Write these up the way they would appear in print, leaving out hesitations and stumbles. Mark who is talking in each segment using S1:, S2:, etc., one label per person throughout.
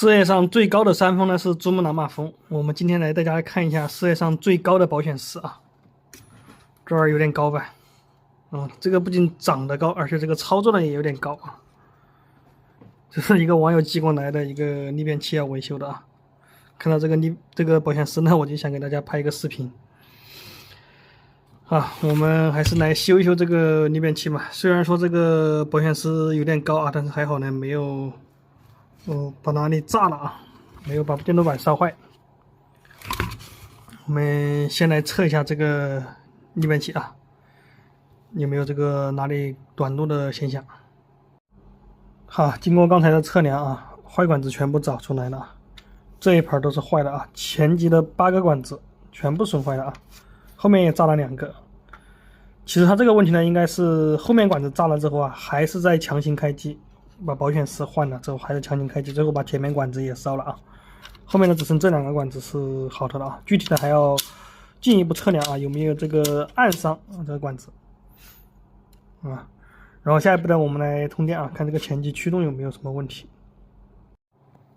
S1: 世界上最高的山峰呢是珠穆朗玛峰。我们今天来带大家看一下世界上最高的保险丝啊，这儿有点高吧？这个不仅长得高，而且这个操作呢也有点高啊。这是一个网友寄过来的一个逆变器要维修的啊。看到这个保险丝呢，我就想给大家拍一个视频。我们还是来修一修这个逆变器吧。虽然说这个保险丝有点高啊，但是还好呢，没有把哪里炸了啊，没有把电路板烧坏。我们先来测一下这个逆变器啊，有没有这个哪里短路的现象。好，经过刚才的测量啊，坏管子全部找出来了，这一盘都是坏的啊，前级的8个管子全部损坏了啊，后面也炸了2个。其实它这个问题呢，应该是后面管子炸了之后啊，还是在强行开机，把保险丝换了之后还是强行开机，最后把前面管子也烧了啊。后面呢只剩这2个管子是好的了啊，具体的还要进一步测量啊，有没有这个暗伤这个管子啊。然后下一步呢，我们来通电啊，看这个前级驱动有没有什么问题。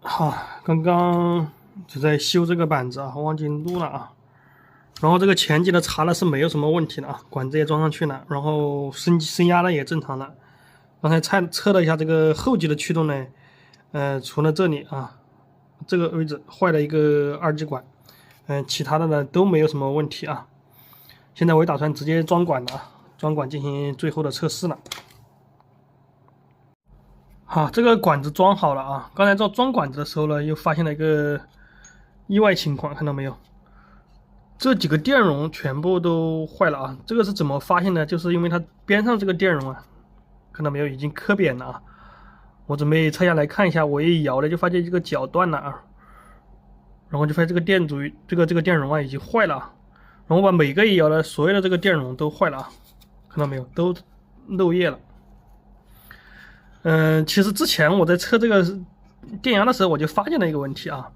S1: 好，刚刚就在修这个板子啊，忘记录了啊。然后这个前级的查了是没有什么问题的啊，管子也装上去了，然后升压呢也正常了。刚才测了一下这个后级的驱动呢，除了这里啊这个位置坏了一个2极管，其他的呢都没有什么问题啊。现在我也打算直接装管了啊，装管进行最后的测试了。好，这个管子装好了啊。刚才装管子的时候呢，又发现了一个意外情况，看到没有？这几个电容全部都坏了啊！这个是怎么发现的？就是因为它边上这个电容啊，看到没有，已经磕扁了啊！我准备拆下来看一下，我一摇呢，就发现这个脚断了啊，然后就发现这个电阻这个电容啊已经坏了，然后把每个一摇呢，所有的这个电容都坏了啊，看到没有，都漏液了。其实之前我在测这个电压的时候，我就发现了一个问题啊。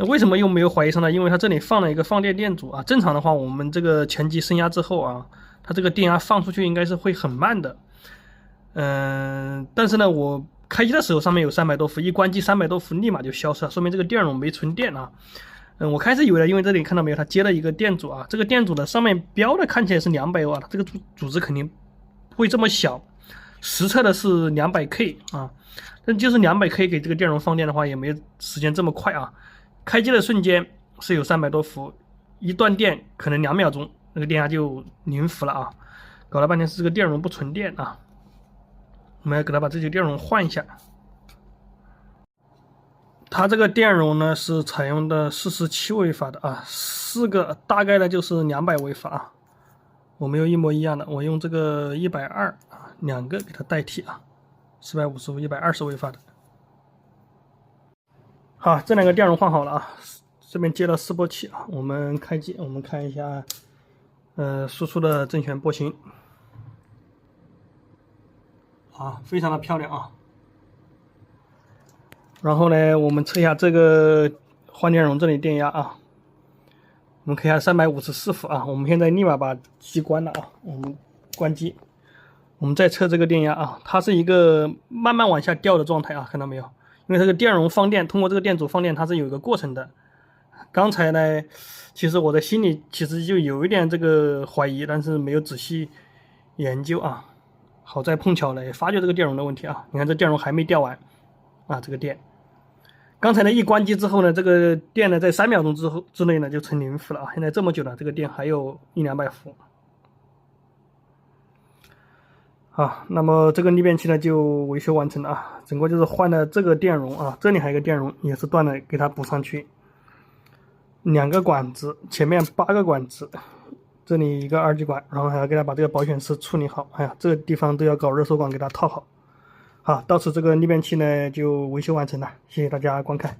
S1: 为什么又没有怀疑上呢？因为它这里放了一个放电电阻啊。正常的话，我们这个前级升压之后啊，它这个电压放出去应该是会很慢的。但是呢，我开机的时候上面有300多伏，一关机300多伏立马就消失了，说明这个电容没存电啊。我开始以为呢，因为这里看到没有，它接了一个电阻啊，这个电阻的上面标的看起来是200瓦，它这个阻值肯定不会这么小。实测的是200K 啊，但就是200K 给这个电容放电的话，也没有时间这么快啊。开机的瞬间是有300多伏，一断电可能2秒钟，那个电压就0伏了啊！搞了半天是这个电容不存电啊，我们要给它把这些电容换一下。它这个电容呢是采用的47微法的啊，4个大概呢就是200微法啊。我没有一模一样的，我用这个120啊，2个给它代替啊，450伏120微法的。好，这2个电容换好了啊，这边接了示波器啊，我们开机，我们看一下，输出的正弦波形，啊，非常的漂亮啊。然后呢，我们测一下这个换电容这里电压啊，我们看一下354伏啊，我们现在立马把机关了啊，我们关机，我们再测这个电压啊，它是一个慢慢往下掉的状态啊，看到没有？因为这个电容放电，通过这个电阻放电，它是有一个过程的。刚才呢，其实我的心里其实就有一点这个怀疑，但是没有仔细研究啊。好在碰巧呢，发觉这个电容的问题啊。你看这电容还没掉完啊，这个电。刚才呢一关机之后呢，这个电呢在3秒钟之内呢就成0伏了啊。现在这么久了，这个电还有100-200伏。好，那么这个逆变器呢就维修完成了啊，整个就是换了这个电容啊，这里还有一个电容也是断了，给它补上去。2个管子，前面8个管子，这里一个2极管，然后还要给它把这个保险丝处理好。哎呀，这个地方都要搞热缩管给它套好。好，到此这个逆变器呢就维修完成了，谢谢大家观看。